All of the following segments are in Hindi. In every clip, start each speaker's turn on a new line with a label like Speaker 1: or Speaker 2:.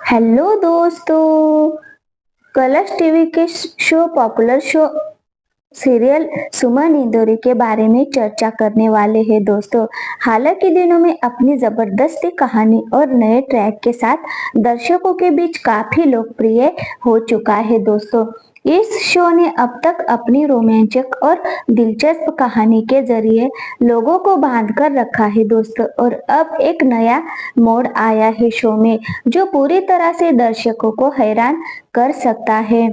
Speaker 1: हेलो दोस्तों। कलर्स टीवी के शो पॉपुलर शो सीरियल सुमन इंदौरी के बारे में चर्चा करने वाले हैं दोस्तों। हालांकि दिनों में अपनी जबरदस्त कहानी और नए ट्रैक के साथ दर्शकों के बीच काफी लोकप्रिय हो चुका है दोस्तों। इस शो ने अब तक अपनी रोमांचक और दिलचस्प कहानी के जरिए लोगों को बांध कर रखा है दोस्तों, और अब एक नया मोड़ आया है शो में जो पूरी तरह से दर्शकों को हैरान कर सकता है।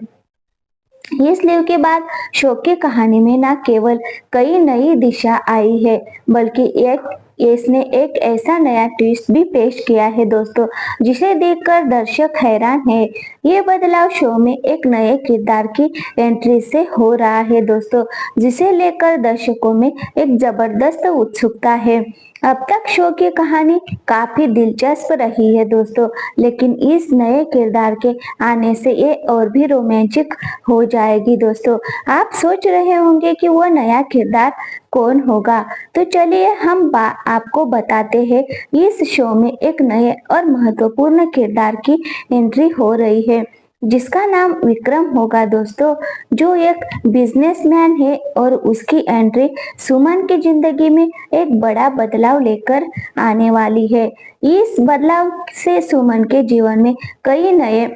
Speaker 1: इस लीव के बाद शो की कहानी में न केवल कई नई दिशा आई है, बल्कि इसने एक ऐसा नया ट्विस्ट भी पेश किया है दोस्तों, जिसे देखकर दर्शक हैरान है। ये बदलाव शो में एक नए किरदार की एंट्री से हो रहा है दोस्तों, जिसे लेकर दर्शकों में एक जबरदस्त उत्सुकता है। अब तक शो की कहानी काफी दिलचस्प रही है दोस्तों, लेकिन इस नए किरदार के आने से ये और भी रोमांचक हो जाएगी दोस्तों। आप सोच रहे होंगे कि वो नया किरदार कौन होगा, तो चलिए हम आपको बताते हैं। इस शो में एक नए और महत्वपूर्ण किरदार की एंट्री हो रही है, जिसका नाम विक्रम होगा दोस्तों, जो एक बिजनेसमैन है और उसकी एंट्री सुमन की जिंदगी में एक बड़ा बदलाव लेकर आने वाली है। इस बदलाव से सुमन के जीवन में कई नए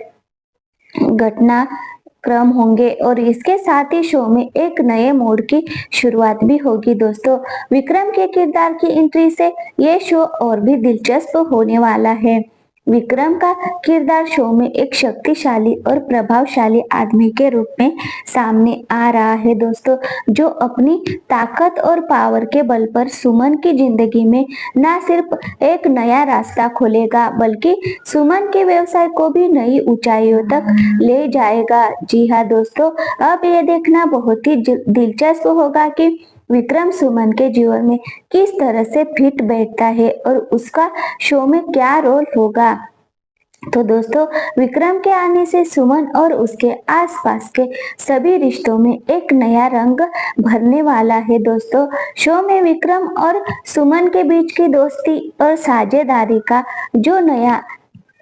Speaker 1: घटना क्रम होंगे और इसके साथ ही शो में एक नए मोड़ की शुरुआत भी होगी दोस्तों। विक्रम के किरदार की एंट्री से ये शो और भी दिलचस्प होने वाला है। विक्रम का किरदार शो में एक शक्तिशाली और प्रभावशाली आदमी के रूप में सामने आ रहा है दोस्तों, जो अपनी ताकत और पावर के बल पर सुमन की जिंदगी में न सिर्फ एक नया रास्ता खोलेगा, बल्कि सुमन के व्यवसाय को भी नई ऊंचाइयों तक ले जाएगा। जी हाँ दोस्तों, अब ये देखना बहुत ही दिलचस्प होगा कि विक्रम सुमन के जीवन में किस तरह से फिट बैठता है और उसका शो में क्या रोल होगा। तो दोस्तों, विक्रम के आने से सुमन और उसके आसपास के सभी रिश्तों में एक नया रंग भरने वाला है दोस्तों। शो में विक्रम और सुमन के बीच की दोस्ती और साझेदारी का जो नया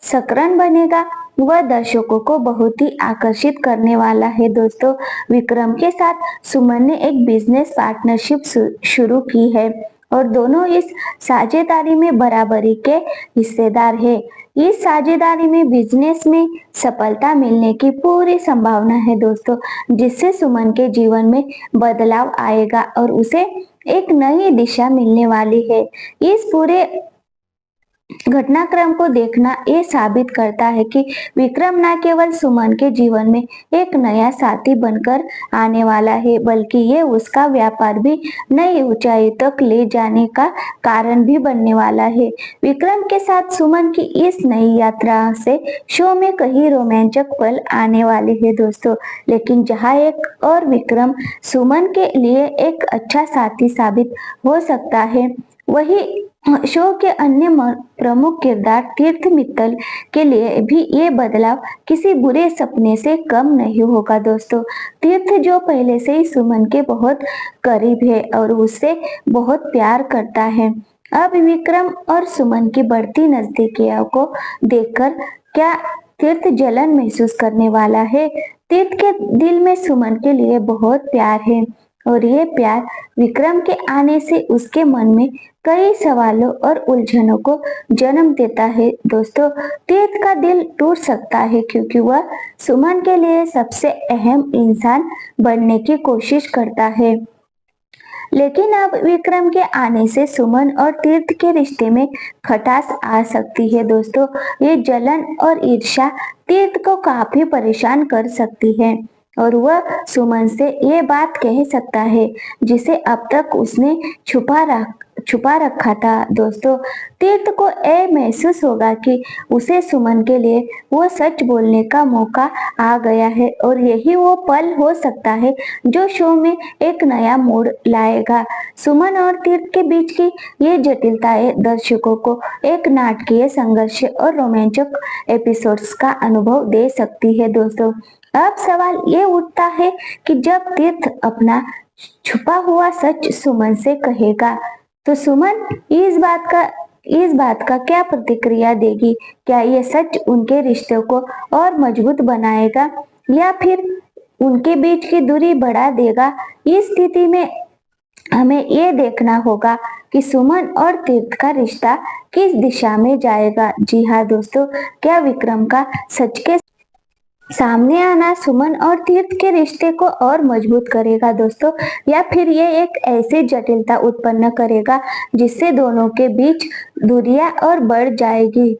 Speaker 1: सकरन बनेगा, वह दर्शकों को बहुत ही आकर्षित करने वाला है दोस्तों। विक्रम के साथ सुमन ने एक बिजनेस पार्टनरशिप शुरू की है और दोनों इस साझेदारी में बराबरी के हिस्सेदार है। इस साझेदारी में बिजनेस में सफलता मिलने की पूरी संभावना है दोस्तों, जिससे सुमन के जीवन में बदलाव आएगा और उसे एक नई दिशा मिलने वाली है। इस पूरे घटनाक्रम को देखना ये साबित करता है कि विक्रम न केवल सुमन के जीवन में एक नया साथी बनकर आने वाला है, बल्कि ये उसका व्यापार भी नई ऊंचाई तक ले जाने का कारण भी बनने वाला है। विक्रम के साथ सुमन की इस नई यात्रा से शो में कई रोमांचक पल आने वाले हैं दोस्तों, लेकिन जहाँ एक और विक्रम सुमन के लिए एक अच्छा साथी साबित हो सकता है, वही शो के अन्य प्रमुख किरदार तीर्थ मित्तल के लिए भी ये बदलाव किसी बुरे सपने से कम नहीं होगा दोस्तों। तीर्थ जो पहले से ही सुमन के बहुत करीब है और उससे बहुत प्यार करता है, अब विक्रम और सुमन की बढ़ती नजदीकियों को देखकर क्या तीर्थ जलन महसूस करने वाला है। तीर्थ के दिल में सुमन के लिए बहुत प्यार है और ये प्यार विक्रम के आने से उसके मन में कई सवालों और उलझनों को जन्म देता है दोस्तों। तीर्थ का दिल टूट सकता है क्योंकि वह सुमन के लिए सबसे अहम इंसान बनने की कोशिश करता है, लेकिन अब विक्रम के आने से सुमन और तीर्थ के रिश्ते में खटास आ सकती है दोस्तों। ये जलन और ईर्ष्या तीर्थ को काफी परेशान कर सकती है और वह सुमन से ये बात कह सकता है जिसे अब तक उसने छुपा रखा था दोस्तों। तीर्थ को यह महसूस होगा कि उसे सुमन के लिए वो सच बोलने का मौका आ गया है और यही वो पल हो सकता है जो शो में एक नया मोड़ लाएगा। सुमन और तीर्थ के बीच की ये जटिलताएं दर्शकों को एक नाटकीय संघर्ष और रोमांचक एपिसोड्स का अनुभव दे सकती है दोस्तों। अब सवाल ये उठता है कि जब तीर्थ अपना छुपा हुआ सच सुमन से कहेगा, तो सुमन इस बात का इस बात का क्या प्रतिक्रिया देगी? क्या ये सच उनके रिश्ते को और मजबूत बनाएगा या फिर उनके बीच की दूरी बढ़ा देगा? इस स्थिति में हमें ये देखना होगा कि सुमन और तीर्थ का रिश्ता किस दिशा में जाएगा। जी हाँ दोस्तों, क्या विक्रम का सच के सामने आना सुमन और तीर्थ के रिश्ते को और मजबूत करेगा दोस्तों, या फिर ये एक ऐसी जटिलता उत्पन्न करेगा जिससे दोनों के बीच दूरियां और बढ़ जाएगी?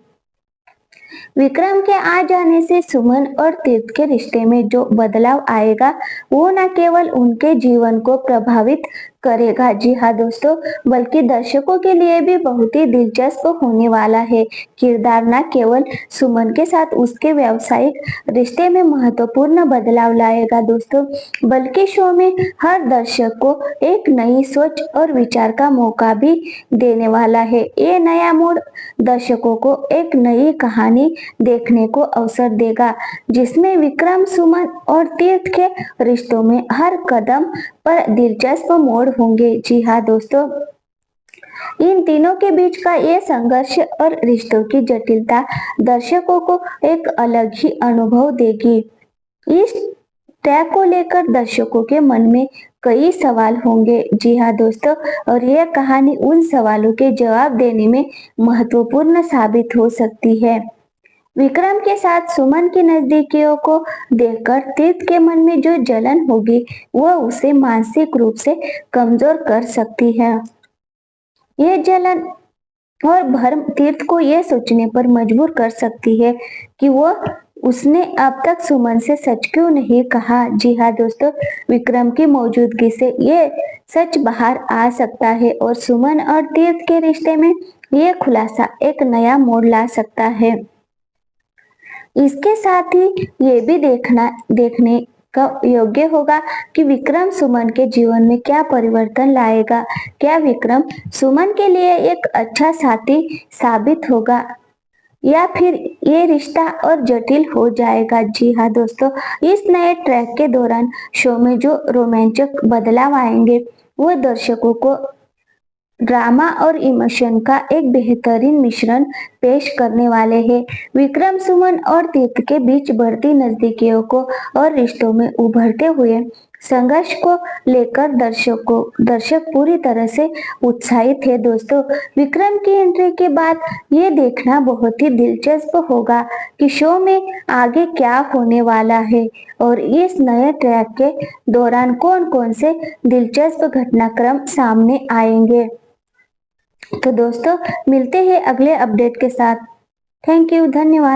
Speaker 1: विक्रम के आ जाने से सुमन और तीर्थ के रिश्ते में जो बदलाव आएगा वो न केवल उनके जीवन को प्रभावित करेगा, जी हाँ दोस्तों, बल्कि दर्शकों के लिए भी बहुत ही दिलचस्प होने वाला है। किरदार न केवल सुमन के साथ उसके व्यावसायिक रिश्ते में महत्वपूर्ण बदलाव लाएगा दोस्तों, बल्कि शो में हर दर्शक को एक नई सोच और विचार का मौका भी देने वाला है। ये नया मोड़ दर्शकों को एक नई कहानी देखने को अवसर देगा जिसमें विक्रम, सुमन और तीर्थ के रिश्तों में हर कदम पर दिलचस्प मोड़ होंगे। जी हाँ दोस्तों, इन तीनों के बीच का ये संघर्ष और रिश्तों की जटिलता दर्शकों को एक अलग ही अनुभव देगी। इस ट्रैक को लेकर दर्शकों के मन में कई सवाल होंगे। जी हाँ दोस्तों, और यह कहानी उन सवालों के जवाब देने में महत्वपूर्ण साबित हो सकती है। विक्रम के साथ सुमन की नजदीकियों को देखकर तीर्थ के मन में जो जलन होगी वह उसे मानसिक रूप से कमजोर कर सकती है। यह जलन और भर्म तीर्थ को यह सोचने पर मजबूर कर सकती है कि उसने अब तक सुमन से सच क्यों नहीं कहा। जी हाँ दोस्तों, विक्रम की मौजूदगी से ये सच बाहर आ सकता है और सुमन और तीर्थ के रिश्ते में यह खुलासा एक नया मोड़ ला सकता है। इसके साथ ही ये भी देखने का योग्य होगा कि विक्रम सुमन के जीवन में क्या परिवर्तन लाएगा। क्या विक्रम सुमन के लिए एक अच्छा साथी साबित होगा या फिर ये रिश्ता और जटिल हो जाएगा? जी हाँ दोस्तों, इस नए ट्रैक के दौरान शो में जो रोमांचक बदलाव आएंगे वो दर्शकों को ड्रामा और इमोशन का एक बेहतरीन मिश्रण पेश करने वाले हैं। विक्रम, सुमन और तीर्थ के बीच बढ़ती नजदीकियों को और रिश्तों में उभरते हुए संघर्ष को लेकर दर्शक पूरी तरह से उत्साहित है दोस्तों। विक्रम की एंट्री के बाद ये देखना बहुत ही दिलचस्प होगा कि शो में आगे क्या होने वाला है और इस नए ट्रैक के दौरान कौन कौन से दिलचस्प घटनाक्रम सामने आएंगे। तो दोस्तों, मिलते हैं अगले अपडेट के साथ। थैंक यू, धन्यवाद।